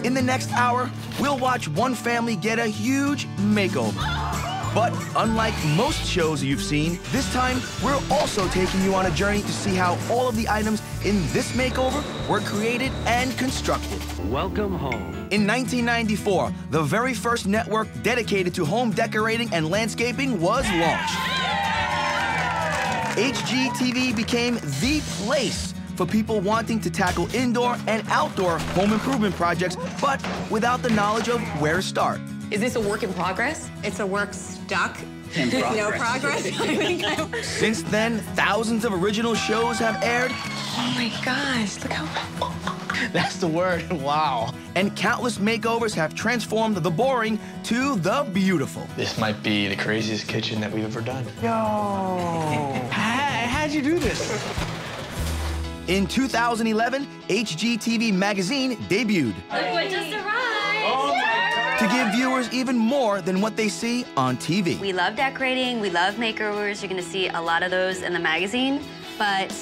In the next hour, we'll watch one family get a huge makeover. But unlike most shows you've seen, this time we're also taking you on a journey to see how all of the items in this makeover were created and constructed. Welcome home. In 1994, the very first network dedicated to home decorating and landscaping was launched. HGTV became the place for people wanting to tackle indoor and outdoor home improvement projects, but without the knowledge of where to start. Is this a work in progress? It's a work stuck. In progress. No progress. I think Since then, thousands of original shows have aired. Oh my gosh, look how... That's the word, wow. And countless makeovers have transformed the boring to the beautiful. This might be the craziest kitchen that we've ever done. Yo. How'd you do this? In 2011, HGTV magazine debuted. Look what just arrived! Oh my God. To give viewers even more than what they see on TV. We love decorating, we love makeovers. You're gonna see a lot of those in the magazine, but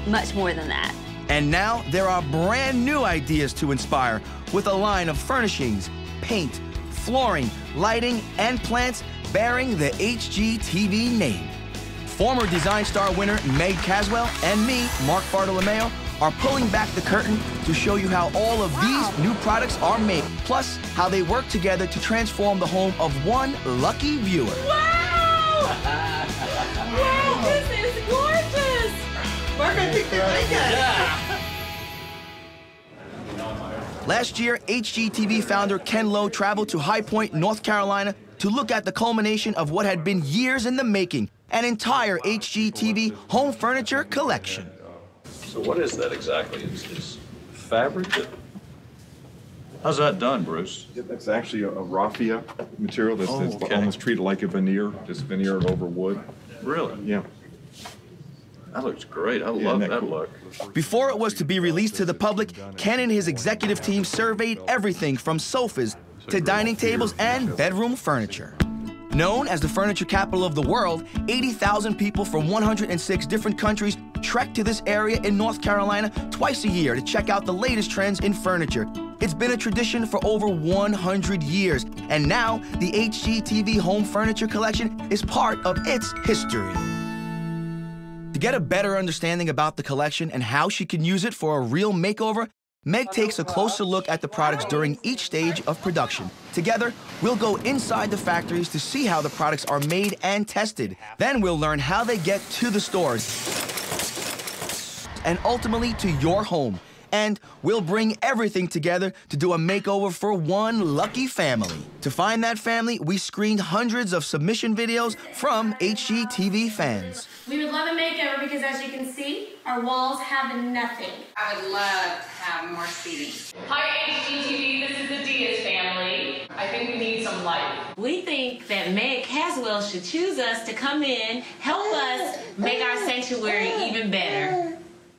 much more than that. And now there are brand new ideas to inspire with a line of furnishings, paint, flooring, lighting, and plants bearing the HGTV name. Former Design Star winner Meg Caswell and me, Mark Bartolomeo, are pulling back the curtain to show you how all of these new products are made, plus how they work together to transform the home of one lucky viewer. Wow! Wow, this is gorgeous! Mark, I think they like it. Last year, HGTV founder Ken Lowe traveled to High Point, North Carolina to look at the culmination of what had been years in the making, an entire HGTV home furniture collection. So what is that exactly? Is fabric? How's that done, Bruce? It's actually a raffia material that's almost treated like a veneer, just veneered over wood. Really? Yeah. That looks great. I love that look. Before it was to be released to the public, Ken and his executive team surveyed everything from sofas to dining tables and bedroom furniture. Known as the furniture capital of the world, 80,000 people from 106 different countries trek to this area in North Carolina twice a year to check out the latest trends in furniture. It's been a tradition for over 100 years, and now the HGTV Home Furniture Collection is part of its history. To get a better understanding about the collection and how she can use it for a real makeover, Meg takes a closer look at the products during each stage of production. Together, we'll go inside the factories to see how the products are made and tested. Then we'll learn how they get to the stores and ultimately to your home. And we'll bring everything together to do a makeover for one lucky family. To find that family, we screened hundreds of submission videos from HGTV fans. We would love a makeover because, as you can see, our walls have nothing. I would love to have more seating. Hi, HGTV. This is the Diaz family. I think we need some light. We think that Meg Caswell should choose us to come in, help us make our sanctuary even better.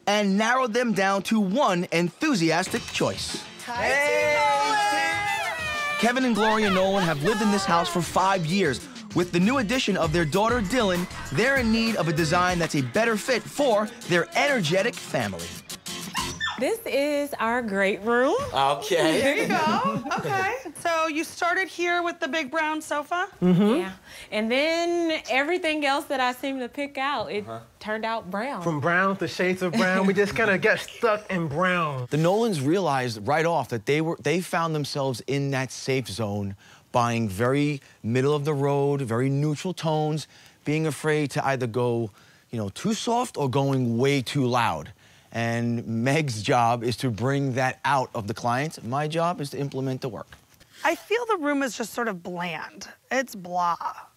And narrowed them down to one enthusiastic choice. Kevin and Gloria Nolan have lived in this house for 5 years. With the new addition of their daughter, Dylan, they're in need of a design that's a better fit for their energetic family. This is our great room. Okay. There you go. Okay. So you started here with the big brown sofa? Mm-hmm. Yeah. And then everything else that I seemed to pick out, it turned out brown. From brown to shades of brown, we just kind of got stuck in brown. The Nolans realized right off that they found themselves in that safe zone, buying very middle of the road, very neutral tones, being afraid to either go, too soft or going way too loud. And Meg's job is to bring that out of the client. My job is to implement the work. I feel the room is just sort of bland. It's blah.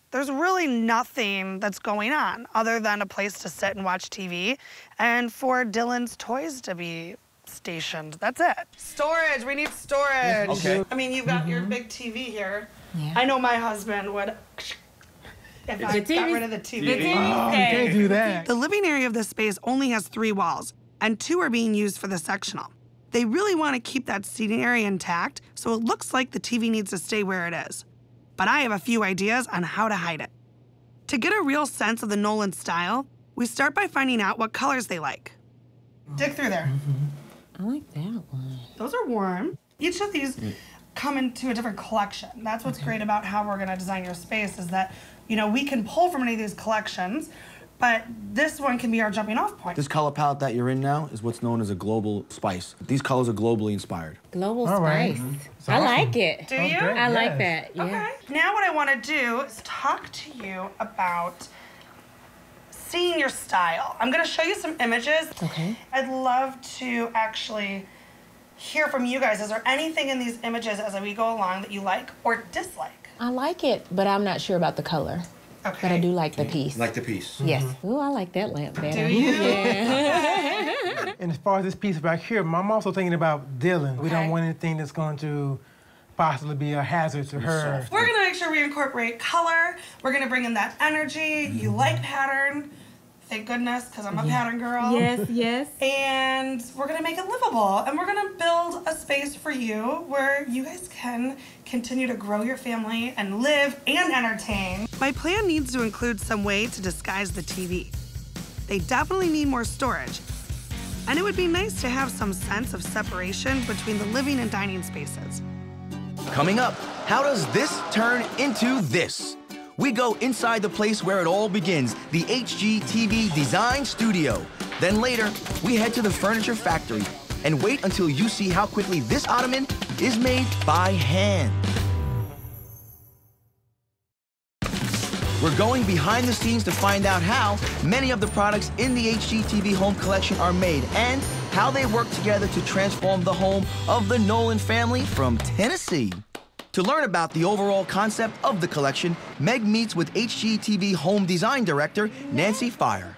There's really nothing that's going on other than a place to sit and watch TV and for Dylan's toys to be stationed. That's it. Storage. We need storage. Okay. I mean, you've got your big TV here. Yeah. I know my husband would... If I got rid of the TV. Oh, you can't do that. The living area of this space only has 3 walls, and 2 are being used for the sectional. They really want to keep that seating area intact, so it looks like the TV needs to stay where it is. But I have a few ideas on how to hide it. To get a real sense of the Nolan style, we start by finding out what colors they like. Dig through there. I like that one. Those are warm. Each of these come into a different collection. That's what's great about how we're gonna design your space is that, you know, we can pull from any of these collections, but this one can be our jumping off point. This color palette that you're in now is what's known as a global spice. These colors are globally inspired. Global All right. spice. I like it. Do you? I like that, yeah. Okay. Now what I wanna do is talk to you about seeing your style. I'm gonna show you some images. Okay. I'd love to actually hear from you guys. Is there anything in these images as we go along that you like or dislike? I like it, but I'm not sure about the color. Okay. But I do like the piece. Like the piece. Yes. Ooh, I like that lamp better. Do you? Yeah. And as far as this piece back here, I'm also thinking about Dylan. We don't want anything that's going to possibly be a hazard to her. We're gonna make sure we incorporate color. We're gonna bring in that energy. You like pattern. Thank goodness, because I'm a pattern girl. Yes, yes. And we're gonna make it livable. And we're gonna build a space for you where you guys can continue to grow your family and live and entertain. My plan needs to include some way to disguise the TV. They definitely need more storage. And it would be nice to have some sense of separation between the living and dining spaces. Coming up, how does this turn into this? We go inside the place where it all begins, the HGTV Design Studio. Then later, we head to the furniture factory and wait until you see how quickly this ottoman is made by hand. We're going behind the scenes to find out how many of the products in the HGTV Home Collection are made and how they work together to transform the home of the Nolan family from Tennessee. To learn about the overall concept of the collection, Meg meets with HGTV Home Design Director Nancy Fire.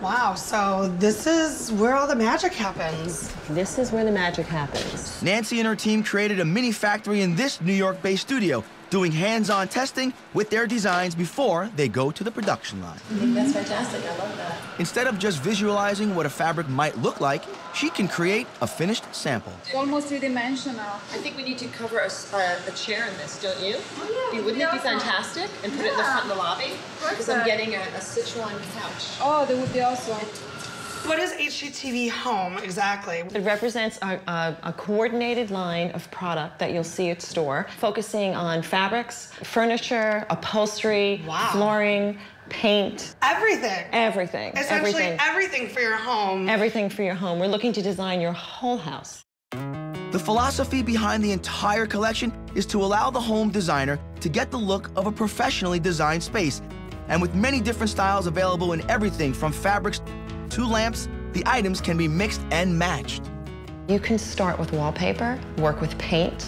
Wow, so this is where all the magic happens. This is where the magic happens. Nancy and her team created a mini factory in this New York-based studio, doing hands-on testing with their designs before they go to the production line. I think that's fantastic. I love that. Instead of just visualizing what a fabric might look like, she can create a finished sample. It's almost three-dimensional. I think we need to cover a chair in this, don't you? Oh, yeah. Wouldn't it be fantastic? And put it in the front of the lobby? Because I'm getting a Sichuan couch. Oh, that would be awesome. What is HGTV Home exactly? It represents a coordinated line of product that you'll see at store, focusing on fabrics, furniture, upholstery, flooring, paint. Everything. Everything. Essentially everything for your home. Everything for your home. We're looking to design your whole house. The philosophy behind the entire collection is to allow the home designer to get the look of a professionally designed space. And with many different styles available in everything from fabrics to lamps, the items can be mixed and matched. You can start with wallpaper, work with paint,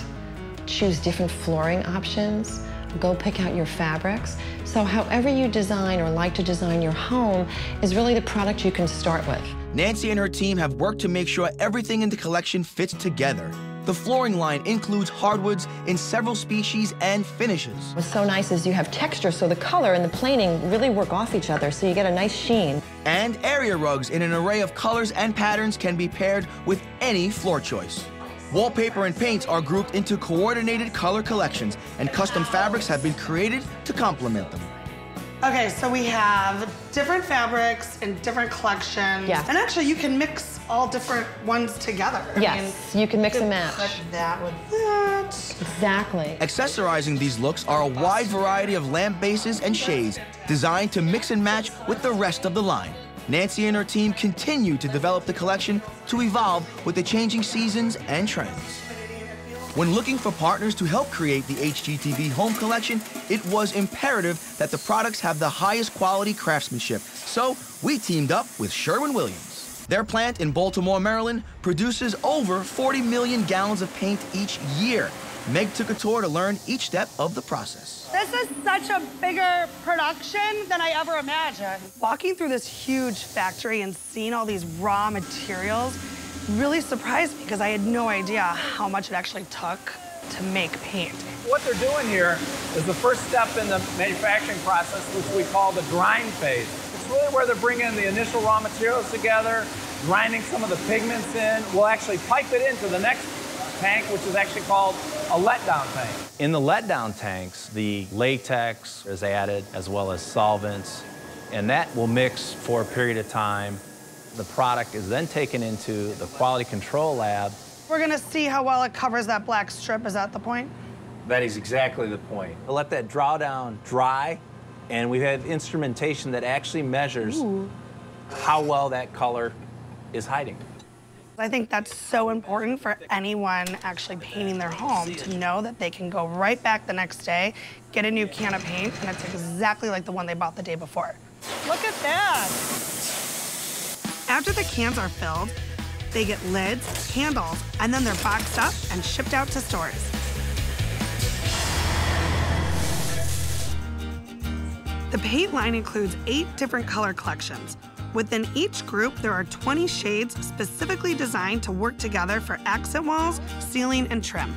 choose different flooring options, go pick out your fabrics. So however you design or like to design your home is really the product you can start with. Nancy and her team have worked to make sure everything in the collection fits together. The flooring line includes hardwoods in several species and finishes. What's so nice is you have texture, so the color and the planing really work off each other, so you get a nice sheen. And area rugs in an array of colors and patterns can be paired with any floor choice. Wallpaper and paints are grouped into coordinated color collections, and custom fabrics have been created to complement them. Okay, so we have different fabrics in different collections. Yeah. And actually, you can mix all different ones together. Yes, you can mix and match. Put that with that. Exactly. Accessorizing these looks are a wide variety of lamp bases and shades designed to mix and match with the rest of the line. Nancy and her team continue to develop the collection to evolve with the changing seasons and trends. When looking for partners to help create the HGTV Home Collection, it was imperative that the products have the highest quality craftsmanship. So we teamed up with Sherwin-Williams. Their plant in Baltimore, Maryland, produces over 40 million gallons of paint each year. Meg took a tour to learn each step of the process. This is such a bigger production than I ever imagined. Walking through this huge factory and seeing all these raw materials really surprised me because I had no idea how much it actually took to make paint. What they're doing here is the first step in the manufacturing process, which we call the grind phase. It's really where they're bringing the initial raw materials together, grinding some of the pigments in. We'll actually pipe it into the next tank, which is actually called a letdown tank. In the letdown tanks, the latex is added as well as solvents, and that will mix for a period of time. The product is then taken into the quality control lab We're gonna see how well it covers that black strip. Is that the point? That is exactly the point. We'll let that drawdown dry, and we have instrumentation that actually measures how well that color is hiding. I think that's so important for anyone actually painting their home to know that they can go right back the next day, get a new can of paint, and it's exactly like the one they bought the day before. Look at that. After the cans are filled, they get lids, handles, and then they're boxed up and shipped out to stores. The paint line includes 8 different color collections. Within each group, there are 20 shades specifically designed to work together for accent walls, ceiling, and trim.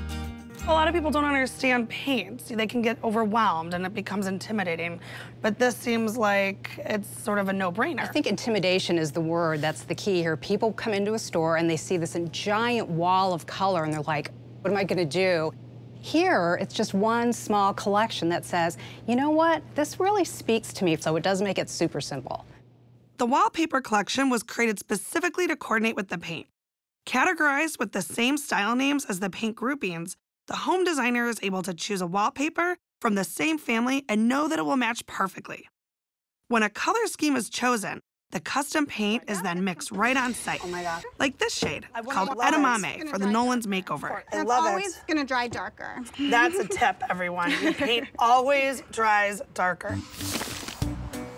A lot of people don't understand paint. They can get overwhelmed and it becomes intimidating. But this seems like it's sort of a no-brainer. I think intimidation is the word that's the key here. People come into a store and they see this giant wall of color and they're like, what am I gonna do? Here, it's just one small collection that says, you know what, this really speaks to me, so it does make it super simple. The wallpaper collection was created specifically to coordinate with the paint. Categorized with the same style names as the paint groupings, the home designer is able to choose a wallpaper from the same family and know that it will match perfectly. When a color scheme is chosen, the custom paint is then mixed right on site. Oh my God. Like this shade, called Edamame for the Nolan's Makeover. I love it. It's always gonna dry darker. That's a tip, everyone. Your paint always dries darker.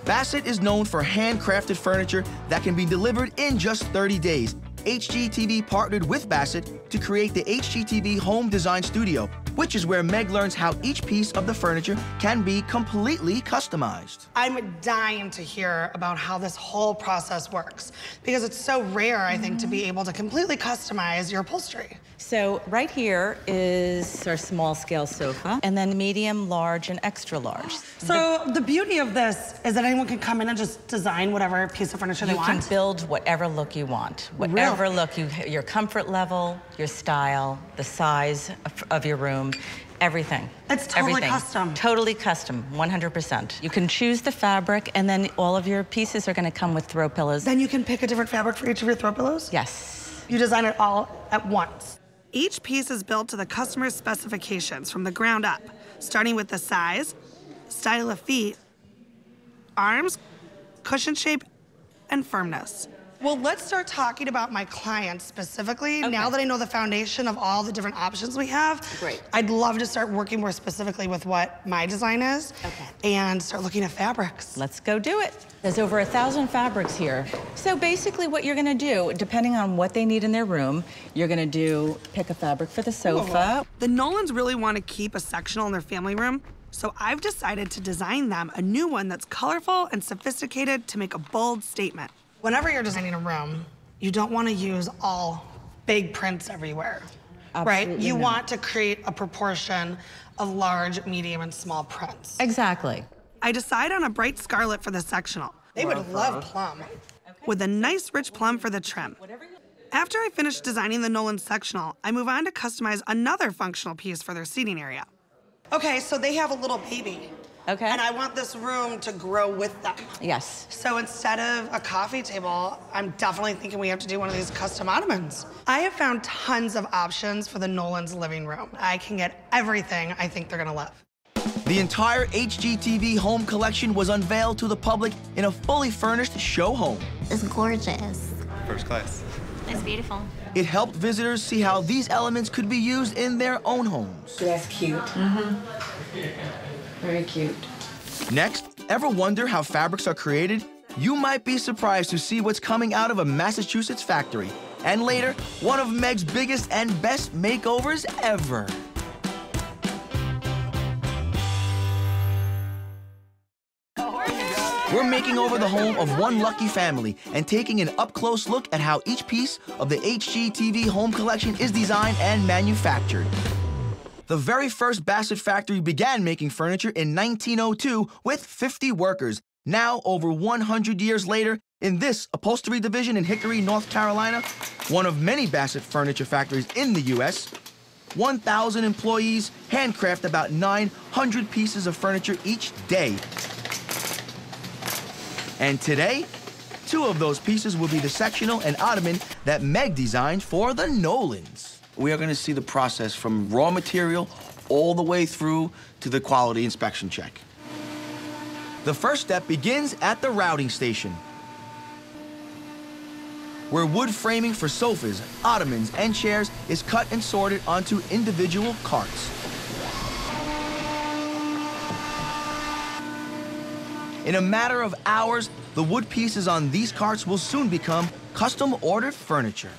Bassett is known for handcrafted furniture that can be delivered in just 30 days. HGTV partnered with Bassett to create the HGTV Home Design Studio, which is where Meg learns how each piece of the furniture can be completely customized. I'm dying to hear about how this whole process works because it's so rare, I think, to be able to completely customize your upholstery. So right here is our small scale sofa, and then medium, large, and extra large. So the beauty of this is that anyone can come in and just design whatever piece of furniture they want? You can build whatever look you want. Whatever look, your comfort level, your style, the size of your room, everything. It's totally custom. Totally custom, 100%. You can choose the fabric, and then all of your pieces are gonna come with throw pillows. Then you can pick a different fabric for each of your throw pillows? Yes. You design it all at once. Each piece is built to the customer's specifications from the ground up, starting with the size, style of feet, arms, cushion shape, and firmness. Well, let's start talking about my clients specifically. Okay. Now that I know the foundation of all the different options we have, great. I'd love to start working more specifically with what my design is and start looking at fabrics. Let's go do it. There's over 1,000 fabrics here. So basically what you're gonna do, depending on what they need in their room, you're gonna pick a fabric for the sofa. The Nolans really want to keep a sectional in their family room, so I've decided to design them a new one that's colorful and sophisticated to make a bold statement. Whenever you're designing a room, you don't want to use all big prints everywhere, right? You want to create a proportion of large, medium, and small prints. Exactly. I decide on a bright scarlet for the sectional. They would love plum. With a nice rich plum for the trim. After I finish designing the Nolan sectional, I move on to customize another functional piece for their seating area. Okay, so they have a little baby. Okay. And I want this room to grow with them. Yes. So instead of a coffee table, I'm definitely thinking we have to do one of these custom ottomans. I have found tons of options for the Nolan's living room. I can get everything I think they're gonna love. The entire HGTV home collection was unveiled to the public in a fully furnished show home. It's gorgeous. First class. It's beautiful. It helped visitors see how these elements could be used in their own homes. That's cute. Very cute. Next, ever wonder how fabrics are created? You might be surprised to see what's coming out of a Massachusetts factory. And later, one of Meg's biggest and best makeovers ever. We're making over the home of one lucky family and taking an up-close look at how each piece of the HGTV home collection is designed and manufactured. The very first Bassett factory began making furniture in 1902 with 50 workers. Now, over 100 years later, in this upholstery division in Hickory, North Carolina, one of many Bassett furniture factories in the U.S., 1,000 employees handcraft about 900 pieces of furniture each day. And today, 2 of those pieces will be the sectional and ottoman that Meg designed for the Nolans. we are going to see the process from raw material all the way through to the quality inspection check. The first step begins at the routing station, where wood framing for sofas, ottomans, and chairs is cut and sorted onto individual carts. In a matter of hours, the wood pieces on these carts will soon become custom-ordered furniture.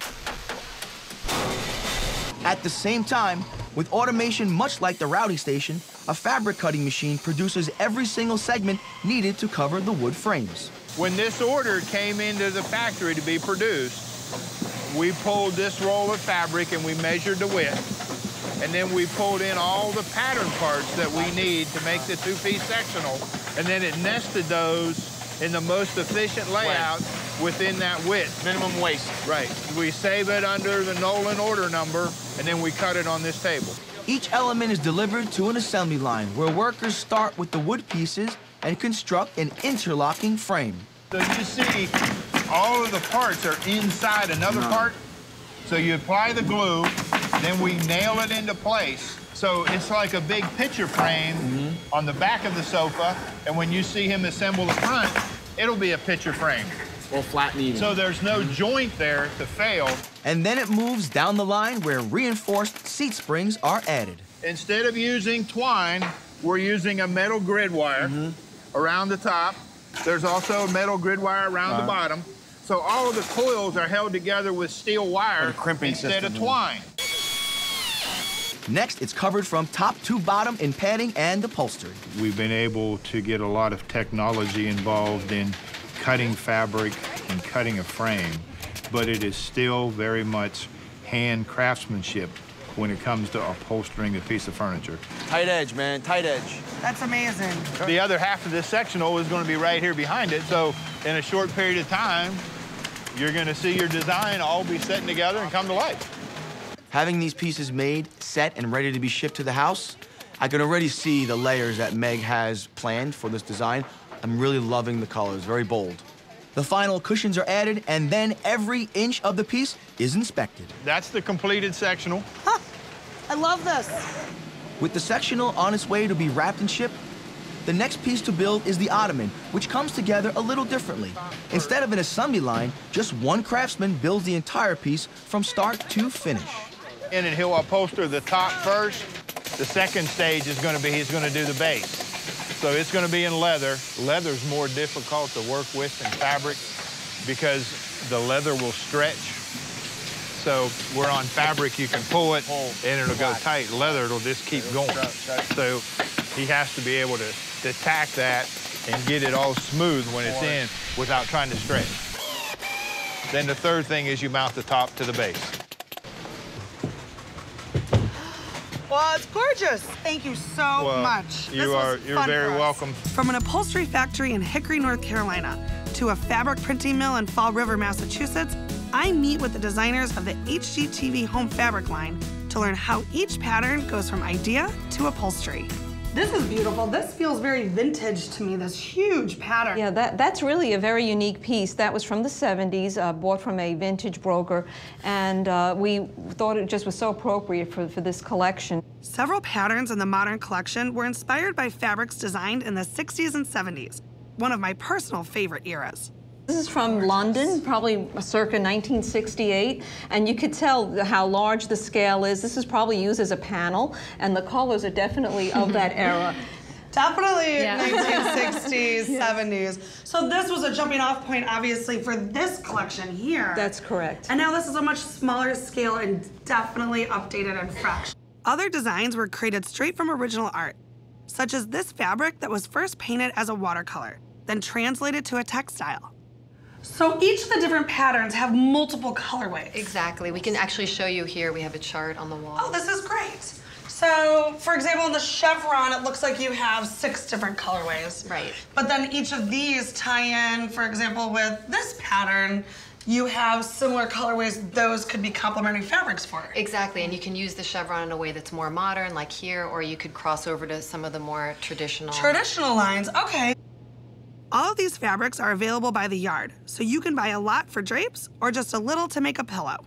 At the same time, with automation much like the routing station, a fabric cutting machine produces every single segment needed to cover the wood frames. When this order came into the factory to be produced, we pulled this roll of fabric and we measured the width. And then we pulled in all the pattern parts that we need to make the two-piece sectional. And then it nested those in the most efficient layout within that width. Minimum waste. Right. We save it under the Nolan order number, and then we cut it on this table. Each element is delivered to an assembly line where workers start with the wood pieces and construct an interlocking frame. So you see, all of the parts are inside another part. So you apply the glue, then we nail it into place. So it's like a big picture frame on the back of the sofa, and when you see him assemble the front, it'll be a picture frame. All flat and even. So there's no joint there to fail. And then it moves down the line where reinforced seat springs are added. Instead of using twine, we're using a metal grid wire around the top. There's also a metal grid wire around the bottom. So all of the coils are held together with steel wire instead of twine. Next, it's covered from top to bottom in padding and upholstery. We've been able to get a lot of technology involved in cutting fabric and cutting a frame, but it is still very much hand craftsmanship when it comes to upholstering a piece of furniture. Tight edge, man, tight edge. That's amazing. The other half of this sectional is going to be right here behind it, so in a short period of time, you're going to see your design all be setting together and come to life. Having these pieces made, set, and ready to be shipped to the house, I can already see the layers that Meg has planned for this design. I'm really loving the colors, very bold. The final cushions are added, and then every inch of the piece is inspected. That's the completed sectional. Huh, I love this. With the sectional on its way to be wrapped and shipped, the next piece to build is the ottoman, which comes together a little differently. Instead of an assembly line, just one craftsman builds the entire piece from start to finish. And he'll upholster the top first. The second stage is going to be he's going to do the base. So it's going to be in leather. Leather's more difficult to work with than fabric because the leather will stretch. So we're on fabric, you can pull it and it'll go tight. Leather, it'll just keep going. So he has to be able to tack that and get it all smooth when it's in without trying to stretch. Then the third thing is you mount the top to the base. Well, it's gorgeous. Thank you so much. You're very welcome. From an upholstery factory in Hickory, North Carolina, to a fabric printing mill in Fall River, Massachusetts, I meet with the designers of the HGTV home fabric line to learn how each pattern goes from idea to upholstery. This is beautiful. This feels very vintage to me, this huge pattern. Yeah, that's really a very unique piece. That was from the 70s, bought from a vintage broker, and we thought it just was so appropriate for this collection. Several patterns in the modern collection were inspired by fabrics designed in the 60s and 70s, one of my personal favorite eras. This is from London, probably circa 1968, and you could tell how large the scale is. This is probably used as a panel, and the colors are definitely of that era. Definitely 1960s, 70s. So this was a jumping off point, obviously, for this collection here. That's correct. And now this is a much smaller scale and definitely updated and fresh. Other designs were created straight from original art, such as this fabric that was first painted as a watercolor, then translated to a textile. So each of the different patterns have multiple colorways. Exactly. We can actually show you here. We have a chart on the wall. Oh, this is great. So, for example, in the chevron, it looks like you have 6 different colorways. Right. But then each of these tie in, for example, with this pattern, you have similar colorways. Those could be complementary fabrics for it. Exactly, and you can use the chevron in a way that's more modern, like here, or you could cross over to some of the more traditional. Traditional lines, okay. All of these fabrics are available by the yard, so you can buy a lot for drapes or just a little to make a pillow.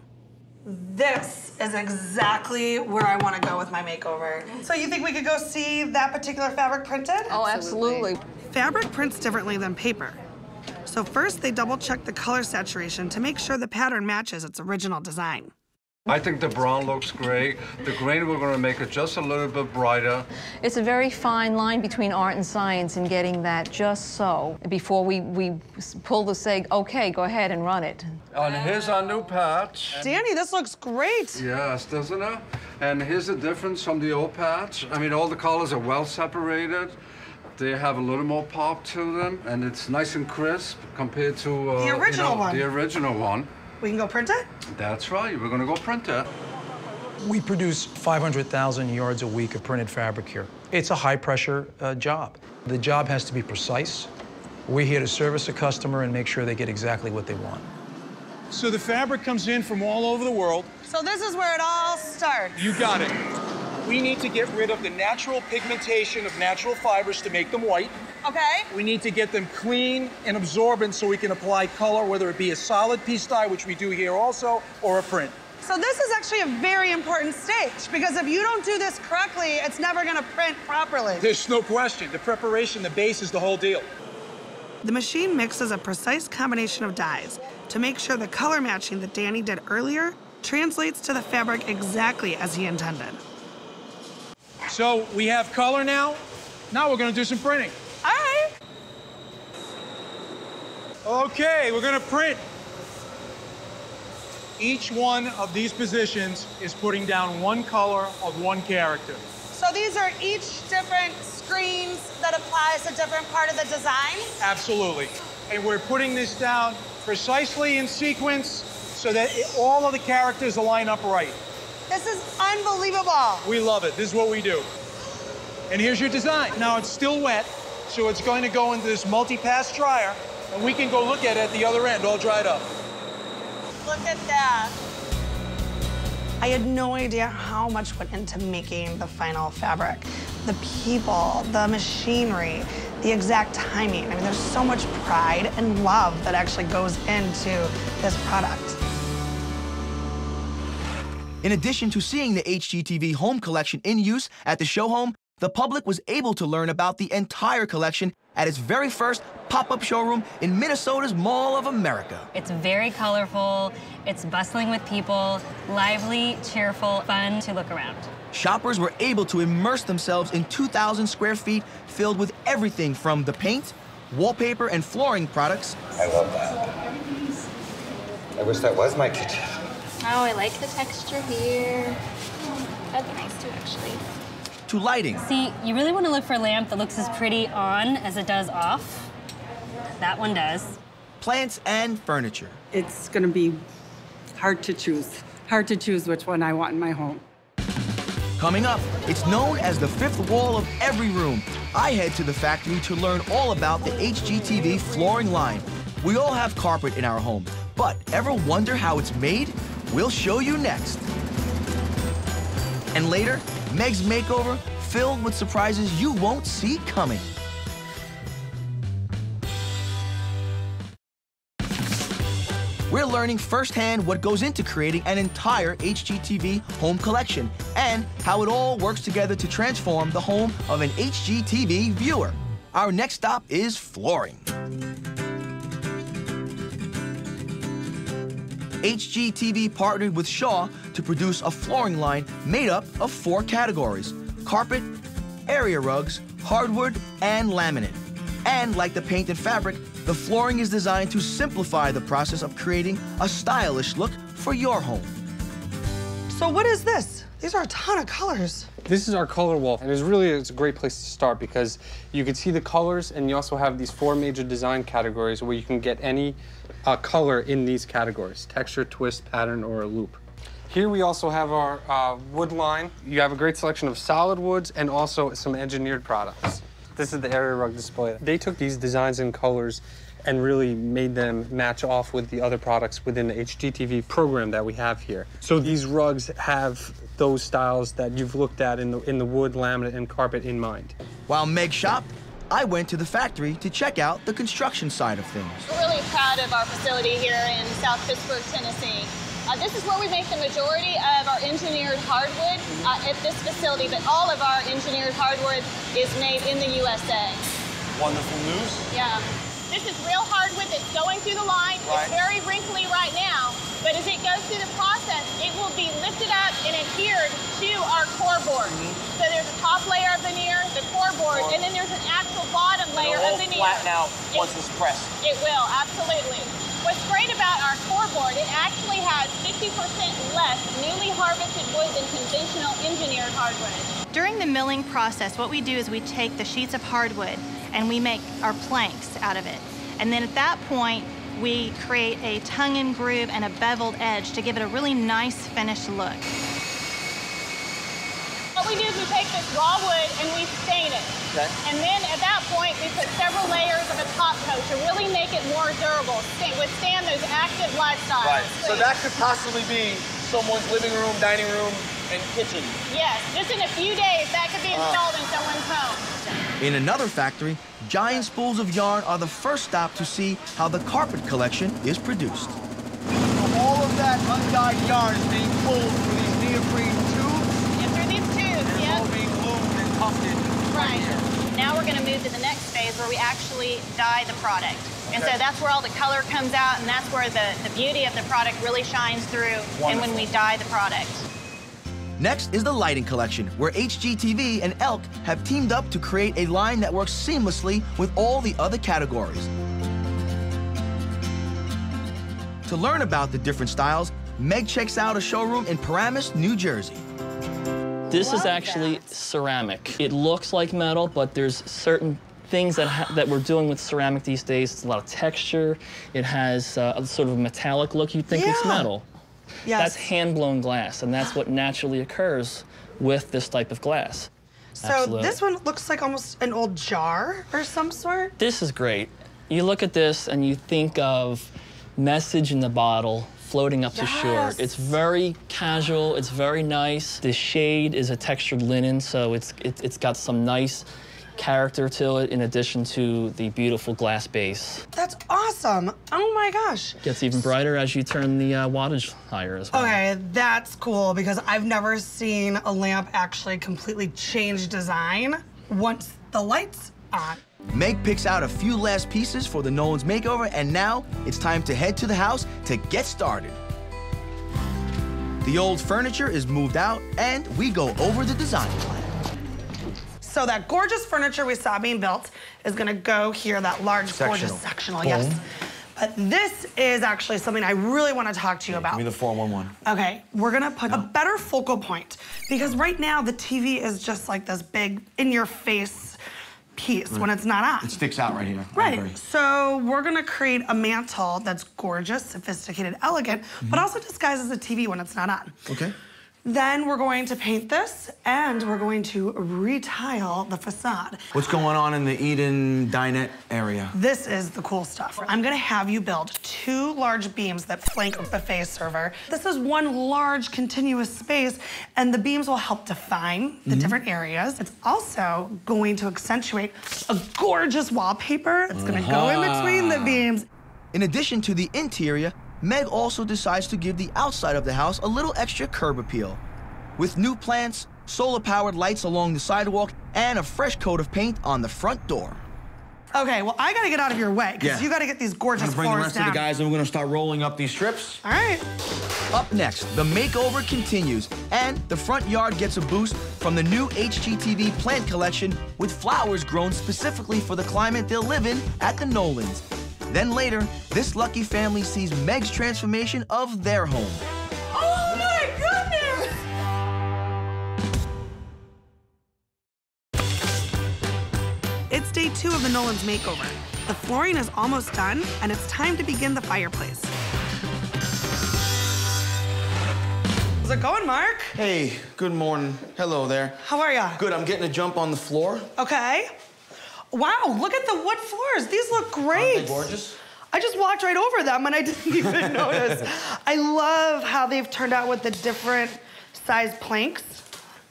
This is exactly where I want to go with my makeover. So you think we could go see that particular fabric printed? Oh, absolutely. Fabric prints differently than paper. So first, they double-check the color saturation to make sure the pattern matches its original design. I think the brown looks great. The green, we're going to make it just a little bit brighter. It's a very fine line between art and science in getting that just so before we pull the say, okay, go ahead and run it. And here's our new patch. Danny, this looks great. Yes, doesn't it? And here's the difference from the old patch. I mean, all the colors are well separated. They have a little more pop to them, and it's nice and crisp compared to the original one. The original one. We can go print it? That's right. We're going to go print it. We produce 500,000 yards a week of printed fabric here. It's a high-pressure job. The job has to be precise. We're here to service a customer and make sure they get exactly what they want. So the fabric comes in from all over the world. So this is where it all starts. You got it. We need to get rid of the natural pigmentation of natural fibers to make them white. Okay. We need to get them clean and absorbent so we can apply color, whether it be a solid piece dye, which we do here also, or a print. So this is actually a very important stage, because if you don't do this correctly, it's never going to print properly. There's no question. The preparation, the base is the whole deal. The machine mixes a precise combination of dyes to make sure the color matching that Danny did earlier translates to the fabric exactly as he intended. So we have color now. Now we're going to do some printing. All right. Okay, we're going to print. Each one of these positions is putting down one color of one character. So these are each different screens that applies to different part of the design? Absolutely. And we're putting this down precisely in sequence so that all of the characters line up right. This is unbelievable. We love it. This is what we do. And here's your design. Now it's still wet, so it's going to go into this multi-pass dryer, and we can go look at it at the other end, all dried up. Look at that. I had no idea how much went into making the final fabric. The people, the machinery, the exact timing. I mean, there's so much pride and love that actually goes into this product. In addition to seeing the HGTV home collection in use at the show home, the public was able to learn about the entire collection at its very first pop-up showroom in Minnesota's Mall of America. It's very colorful, it's bustling with people, lively, cheerful, fun to look around. Shoppers were able to immerse themselves in 2,000 square feet filled with everything from the paint, wallpaper, and flooring products. I love that. I wish that was my kitchen. Oh, I like the texture here. That'd be nice too, actually. To lighting. See, you really want to look for a lamp that looks as pretty on as it does off. That one does. Plants and furniture. It's going to be hard to choose. Hard to choose which one I want in my home. Coming up, it's known as the fifth wall of every room. I head to the factory to learn all about the HGTV flooring line. We all have carpet in our home, but ever wonder how it's made? We'll show you next. And later, Meg's makeover filled with surprises you won't see coming. We're learning firsthand what goes into creating an entire HGTV home collection and how it all works together to transform the home of an HGTV viewer. Our next stop is flooring. HGTV partnered with Shaw to produce a flooring line made up of 4 categories: carpet, area rugs, hardwood, and laminate. And like the paint and fabric, the flooring is designed to simplify the process of creating a stylish look for your home. So what is this? These are a ton of colors. This is our color wall, and it's a great place to start because you can see the colors, and you also have these 4 major design categories where you can get any color in these categories: texture, twist, pattern, or a loop. Here we also have our wood line. You have a great selection of solid woods and also some engineered products. This is the area rug display. They took these designs and colors and really made them match off with the other products within the HGTV program that we have here. So these rugs have those styles that you've looked at in the wood, laminate, and carpet in mind. While Meg shopped, I went to the factory to check out the construction side of things. We're really proud of our facility here in South Pittsburgh, Tennessee. This is where we make the majority of our engineered hardwood at this facility, but all of our engineered hardwood is made in the USA. Wonderful news. Yeah. This is real hardwood that's going through the line. Right. It's very wrinkly right now, but as it goes through the process, it will be lifted up and adhered to our core board. So there's a top layer of veneer, the core board, and then there's an actual bottom layer of veneer. It'll all flatten out once it's pressed. It will, absolutely. What's great about our core board, it actually has 50% less newly harvested wood than conventional engineered hardwood. During the milling process, what we do is we take the sheets of hardwood and we make our planks out of it. And then at that point, we create a tongue and groove and a beveled edge to give it a really nice finished look. What we do is we take this raw wood and we stain it. Okay. And then at that point, we put several layers of a top coat to really make it more durable, withstand those active lifestyles. Right. So that could possibly be someone's living room, dining room, and kitchen. Yes, just in a few days, that could be installed in someone's home. In another factory, giant spools of yarn are the first stop to see how the carpet collection is produced. So all of that undyed yarn is being pulled through these neoprene tubes? And through these tubes, and yes. It's all being loomed and tufted. Right. Now we're going to move to the next phase where we actually dye the product. And so that's where all the color comes out, and that's where the beauty of the product really shines through. Wonderful. And when we dye the product. Next is the lighting collection, where HGTV and Elk have teamed up to create a line that works seamlessly with all the other categories. To learn about the different styles, Meg checks out a showroom in Paramus, New Jersey. This is actually ceramic. It looks like metal, but there's certain things that we're doing with ceramic these days. It's a lot of texture. It has a sort of a metallic look. You'd think it's metal. Yes. That's hand-blown glass, and that's what naturally occurs with this type of glass. So Absolutely. this one looks like almost an old jar or some sort. This is great. You look at this and you think of message in the bottle floating up to shore. It's very casual, it's very nice. The shade is a textured linen, so it's got some nice character to it in addition to the beautiful glass base. That's awesome. Oh my gosh. Gets even brighter as you turn the wattage higher as well. Okay, that's cool because I've never seen a lamp actually completely change design once the light's on. Meg picks out a few last pieces for the Nolan's makeover, and now it's time to head to the house to get started. The old furniture is moved out, and we go over the design plan. So that gorgeous furniture we saw being built is gonna go here, that large, gorgeous sectional, yes. But this is actually something I really wanna talk to you about. Give me the 411. Okay, we're gonna put a better focal point because right now the TV is just like this big in-your-face piece when it's not on. It sticks out right here. Right, so we're gonna create a mantle that's gorgeous, sophisticated, elegant, but also disguises a TV when it's not on. Okay. Then we're going to paint this, and we're going to retile the facade. What's going on in the Eden dinette area? This is the cool stuff. I'm gonna have you build 2 large beams that flank a buffet server. This is one large continuous space, and the beams will help define the different areas. It's also going to accentuate a gorgeous wallpaper that's gonna go in between the beams. In addition to the interior, Meg also decides to give the outside of the house a little extra curb appeal. With new plants, solar-powered lights along the sidewalk, and a fresh coat of paint on the front door. Okay, well, I gotta get out of your way, because you gotta get these gorgeous I'm gonna bring the floors rest down. of the guys, and we're gonna start rolling up these strips. All right. Up next, the makeover continues, and the front yard gets a boost from the new HGTV plant collection with flowers grown specifically for the climate they'll live in at the Nolans. Then later, this lucky family sees Meg's transformation of their home. Oh my goodness! It's day 2 of the Nolan's makeover. The flooring is almost done, and it's time to begin the fireplace. How's it going, Mark? Hey, good morning. Hello there. How are ya? Good, I'm getting a jump on the floor. Okay. Wow, look at the wood floors. These look great. Aren't they gorgeous? I just walked right over them and I didn't even notice. I love how they've turned out with the different size planks.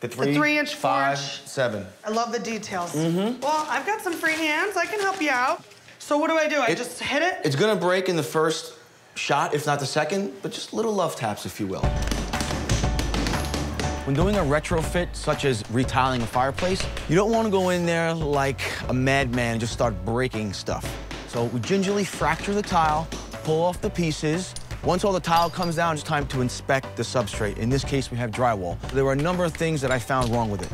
The 3-inch, 5, 4-inch. 7. I love the details. Well, I've got some free hands. I can help you out. So what do? I just hit it? It's gonna break in the first shot, if not the second, but just little love taps, if you will. When doing a retrofit, such as retiling a fireplace, you don't want to go in there like a madman and just start breaking stuff. So we gingerly fracture the tile, pull off the pieces. Once all the tile comes down, it's time to inspect the substrate. In this case, we have drywall. There were a number of things that I found wrong with it.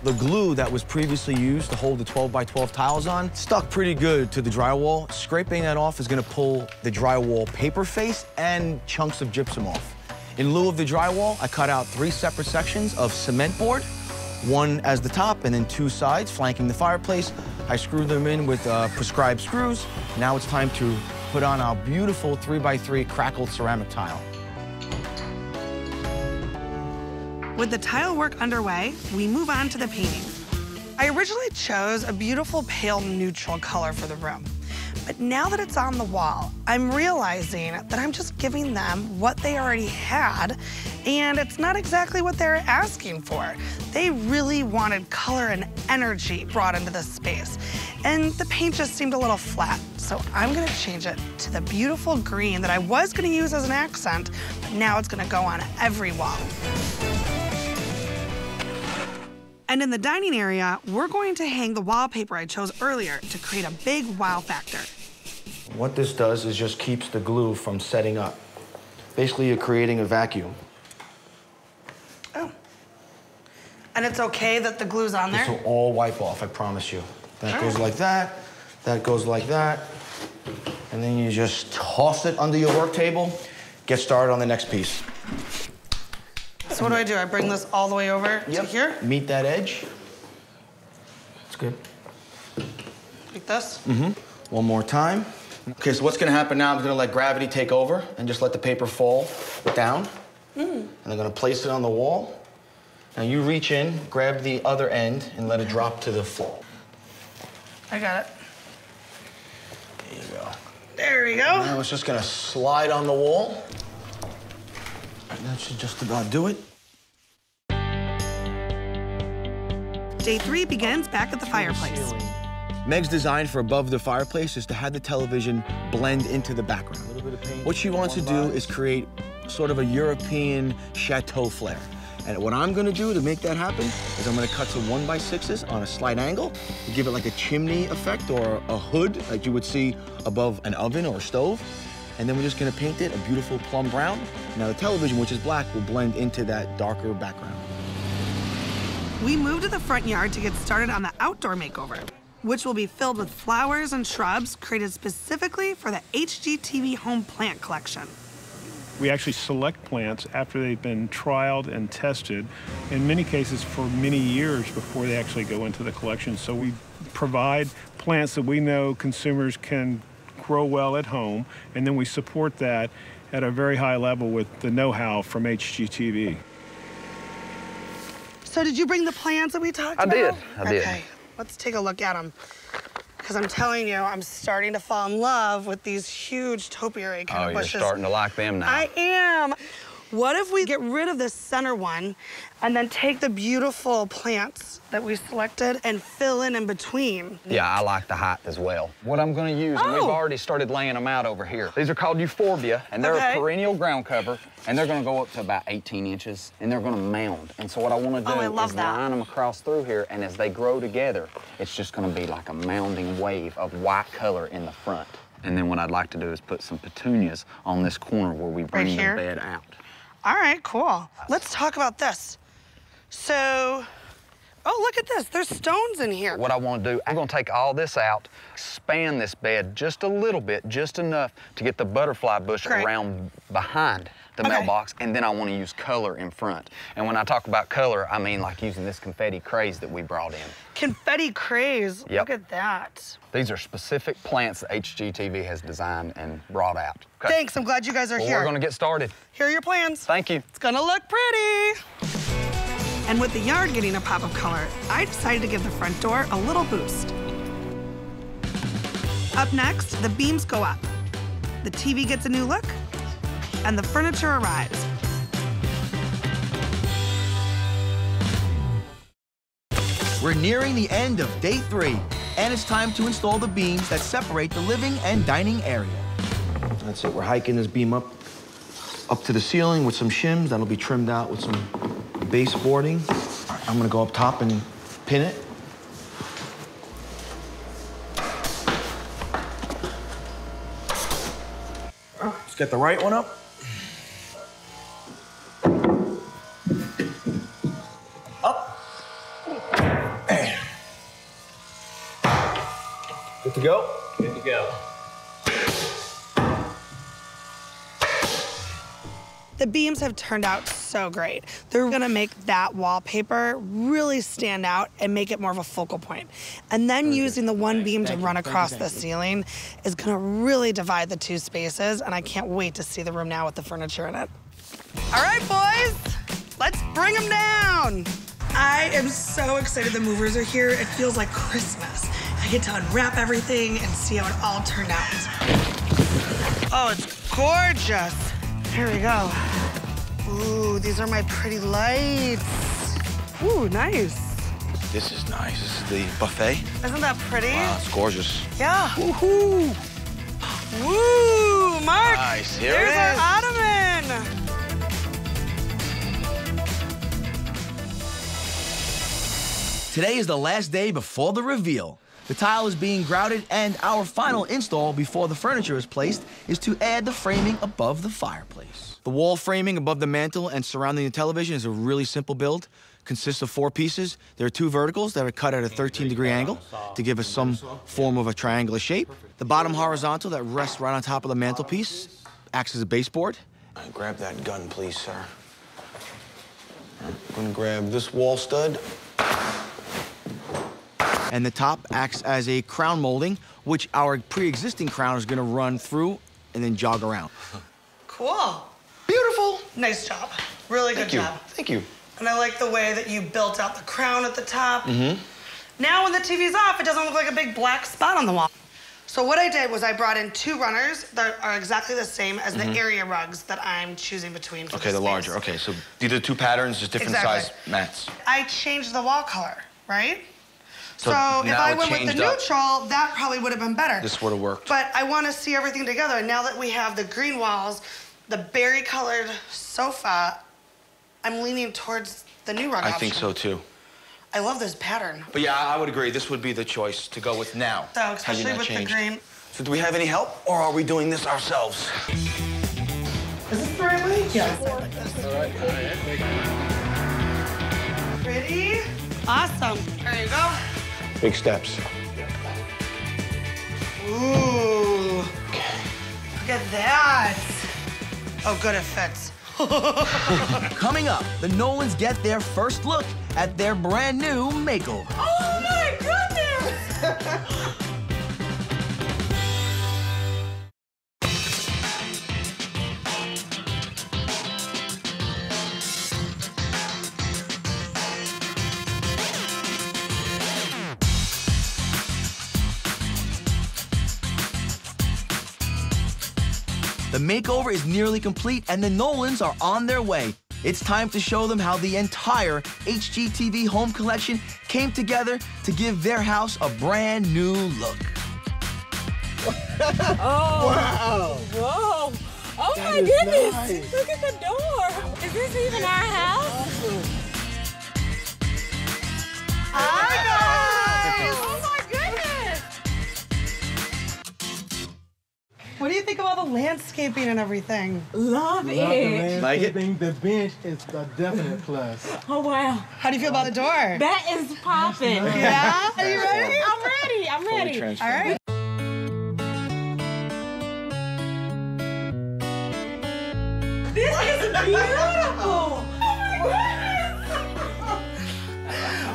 The glue that was previously used to hold the 12 by 12 tiles on stuck pretty good to the drywall. Scraping that off is gonna pull the drywall paper face and chunks of gypsum off. In lieu of the drywall, I cut out 3 separate sections of cement board, one as the top and then 2 sides flanking the fireplace. I screwed them in with prescribed screws. Now it's time to put on our beautiful 3x3 crackled ceramic tile. With the tile work underway, we move on to the painting. I originally chose a beautiful pale neutral color for the room. But now that it's on the wall, I'm realizing that I'm just giving them what they already had, and it's not exactly what they're asking for. They really wanted color and energy brought into this space, and the paint just seemed a little flat. So I'm gonna change it to the beautiful green that I was gonna use as an accent, but now it's gonna go on every wall. And in the dining area, we're going to hang the wallpaper I chose earlier to create a big wow factor. What this does is just keeps the glue from setting up. Basically, you're creating a vacuum. Oh. And it's okay that the glue's on there? This will all wipe off, I promise you. That goes like that goes like that, and then you just toss it under your work table, get started on the next piece. So what do? I bring this all the way over to here? Meet that edge. That's good. Like this? Mm-hmm. One more time. Okay, so what's gonna happen now, I'm gonna let gravity take over and just let the paper fall down. And I'm gonna place it on the wall. Now you reach in, grab the other end, and let it drop to the floor. I got it. There you go. There we go. Now it's just gonna slide on the wall. And that should just about do it. Day 3 begins back at the fireplace. Meg's design for above the fireplace is to have the television blend into the background. What she wants to do is create sort of a European chateau flair. And what I'm gonna do to make that happen is I'm gonna cut some 1x6s on a slight angle to give it like a chimney effect or a hood like you would see above an oven or a stove. And then we're just gonna paint it a beautiful plum brown. Now the television, which is black, will blend into that darker background. We move to the front yard to get started on the outdoor makeover, which will be filled with flowers and shrubs created specifically for the HGTV home plant collection. We actually select plants after they've been trialed and tested, in many cases for many years before they actually go into the collection. So we provide plants that we know consumers can grow well at home, and then we support that at a very high level with the know-how from HGTV. So did you bring the plants that we talked about? I did. Okay, let's take a look at them. Because I'm telling you, I'm starting to fall in love with these huge topiary kind of bushes. You're starting to like them now. I am. What if we get rid of this center one and then take the beautiful plants that we selected and fill in between? Yeah, I like the height as well. What I'm going to use, and we've already started laying them out over here. These are called euphorbia, and they're a perennial ground cover, and they're going to go up to about 18 inches, and they're going to mound. And so what I want to do is line them across through here, and as they grow together, it's just going to be like a mounding wave of white color in the front. And then what I'd like to do is put some petunias on this corner where we bring the bed out. All right, cool. Let's talk about this. So, oh, look at this. There's stones in here. What I want to do, I'm going to take all this out, expand this bed just a little bit, just enough to get the butterfly bush around behind the mailbox, and then I want to use color in front. And when I talk about color, I mean like using this confetti craze that we brought in. Confetti craze? Yep. Look at that. These are specific plants that HGTV has designed and brought out. Okay. Thanks, I'm glad you guys are here. We're gonna get started. Here are your plans. Thank you. It's gonna look pretty. And with the yard getting a pop of color, I decided to give the front door a little boost. Up next, the beams go up. The TV gets a new look, and the furniture arrives. We're nearing the end of day 3, and it's time to install the beams that separate the living and dining area. That's it. We're hiking this beam up to the ceiling with some shims. That'll be trimmed out with some baseboarding. All right, I'm gonna go up top and pin it. Let's get the right one up. Up. Hey. Good to go? Good to go. The beams have turned out so great. They're gonna make that wallpaper really stand out and make it more of a focal point. And then using the one beam to run across the ceiling is gonna really divide the two spaces, and I can't wait to see the room now with the furniture in it. All right, boys, let's bring them down. I am so excited the movers are here. It feels like Christmas. I get to unwrap everything and see how it all turned out. Oh, it's gorgeous. Here we go. Ooh, these are my pretty lights. Ooh, nice. This is nice. This is the buffet. Isn't that pretty? Wow, it's gorgeous. Yeah. Woohoo! Woo! Mark! Nice. Here There's it our is. ottoman. Today is the last day before the reveal. The tile is being grouted, and our final install before the furniture is placed is to add the framing above the fireplace. The wall framing above the mantle and surrounding the television is a really simple build. Consists of 4 pieces. There are 2 verticals that are cut at a 13-degree angle to give us some form of a triangular shape. The bottom horizontal that rests right on top of the mantelpiece acts as a baseboard. Grab that gun, please, sir. I'm gonna grab this wall stud. And the top acts as a crown molding, which our pre-existing crown is gonna run through and then jog around. Cool. Beautiful. Nice job. Really good job. Thank you. And I like the way that you built out the crown at the top. Mm-hmm. Now when the TV's off, it doesn't look like a big black spot on the wall. So what I did was I brought in 2 runners that are exactly the same as the area rugs that I'm choosing between for Okay, this the space. larger. Okay, so these are 2 patterns, just different size mats. I changed the wall color, right? So if now I it went with the changed up. neutral, that probably would have been better. This would have worked. But I want to see everything together. And now that we have the green walls, the berry-colored sofa, I'm leaning towards the new rug I option. think so, too. I love this pattern. But yeah, I would agree. This would be the choice to go with now. So had you especially not with changed. the green. So do we have any help, or are we doing this ourselves? Is this the right way? Yes. All right. Pretty. Awesome. There you go. Big steps. Ooh. Look at that. Oh, good, it fits. Coming up, the Nolans get their first look at their brand new makeover. Oh my goodness! The makeover is nearly complete, and the Nolans are on their way. It's time to show them how the entire HGTV home collection came together to give their house a brand new look. Oh. Wow. Whoa. Oh That my is goodness. nice. Look at the door. Is this even our house? Hi, guys. Oh my goodness. What do you think of all the landscaping and everything? Love The it. landscaping, the bench is a definite plus. Oh wow. How do you feel about the door? That is popping. Yeah? Are you ready? I'm ready. I'm ready. All right. This is beautiful. Oh my goodness.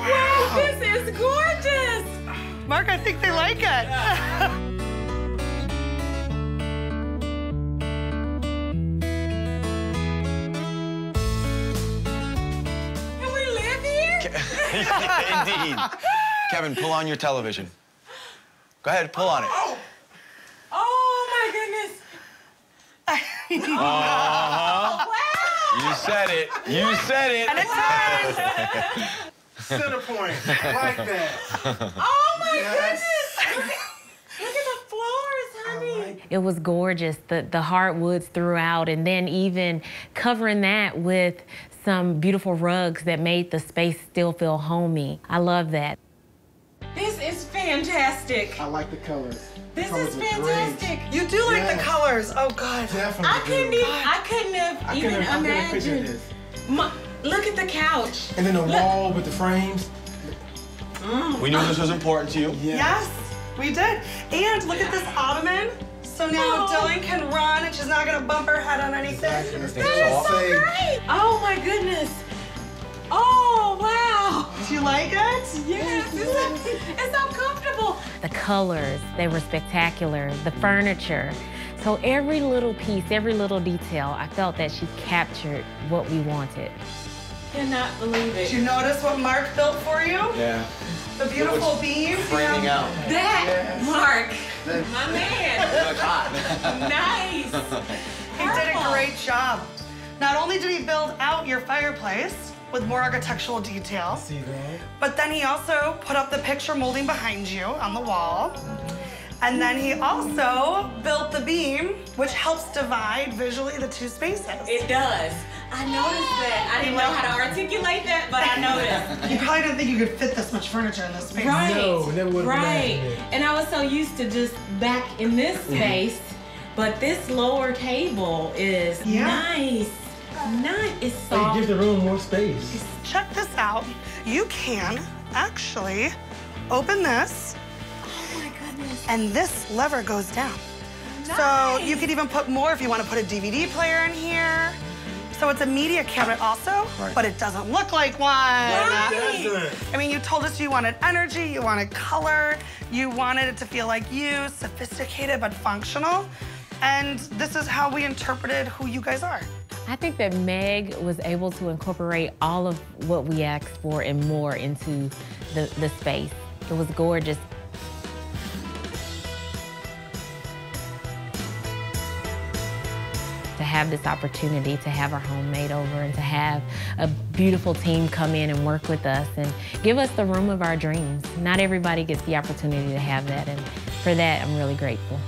Wow, this is gorgeous. Mark, I think they like it. Can we live here? Indeed. Kevin, pull on your television. Go ahead, pull on it. Oh my goodness. Uh-huh. Wow. You said it. You said it. And it turns. Center point, like that. Oh my Yes. goodness. Look at the floors, honey. It was gorgeous, the hardwoods throughout, and then even covering that with some beautiful rugs that made the space still feel homey. I love that. This is fantastic. I like the colors. This is fantastic. You do like the colors. Oh, God. Definitely. I couldn't have even imagined. Look at the couch. And then the wall with the frames. We knew this was important to you. Yes, we did. And look at this ottoman. So now Dylan can run and she's not gonna bump her head on anything. That is so great. Oh my goodness. Oh, wow. Do you like it? Yes, it's so comfortable. The colors, they were spectacular. The furniture. So every little piece, every little detail, I felt that she captured what we wanted. Cannot believe it. Did you notice what Mark built for you? Yeah. The beautiful beam. Framing out. That, Mark, my man. You look hot. Nice. He did a great job. Not only did he build out your fireplace with more architectural detail, but then he also put up the picture molding behind you on the wall. And then he also built the beam, which helps divide visually the two spaces. It does. I noticed that. I didn't know how to articulate that, but I noticed. You probably didn't think you could fit this much furniture in this space. Right. No, never would have right. imagined it. And I was so used to just back in this space, but this lower table is nice. Nice. It's So it gives the room more space. Check this out. You can actually open this. Oh my goodness. And this lever goes down. Nice. So you could even put more if you want to put a DVD player in here. So it's a media cabinet also, but it doesn't look like one. Right. I mean, you told us you wanted energy, you wanted color, you wanted it to feel like you, sophisticated but functional. And this is how we interpreted who you guys are. I think that Meg was able to incorporate all of what we asked for and more into the space. It was gorgeous. To have this opportunity to have our home made over and to have a beautiful team come in and work with us and give us the room of our dreams. Not everybody gets the opportunity to have that, and for that, I'm really grateful.